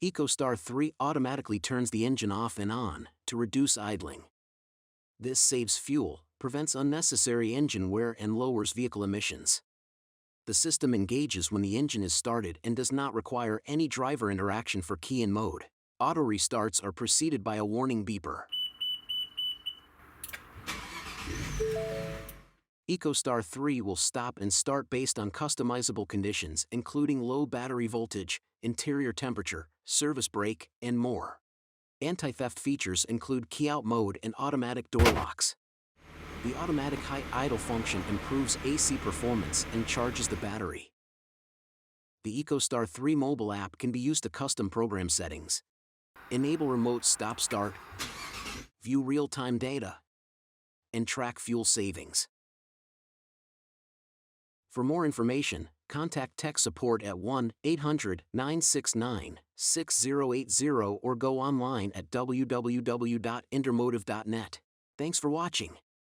EcoStar III automatically turns the engine off and on to reduce idling. This saves fuel, prevents unnecessary engine wear and lowers vehicle emissions. The system engages when the engine is started and does not require any driver interaction for key in mode. Auto restarts are preceded by a warning beeper. EcoStar III will stop and start based on customizable conditions including low battery voltage, interior temperature, service brake, and more. Anti-theft features include key-out mode and automatic door locks. The automatic high idle function improves AC performance and charges the battery. The EcoStar III mobile app can be used to custom program settings. Enable remote stop-start, view real-time data, and track fuel savings. For more information, contact tech support at 1-800-969-6080 or go online at www.intermotive.net. Thanks for watching.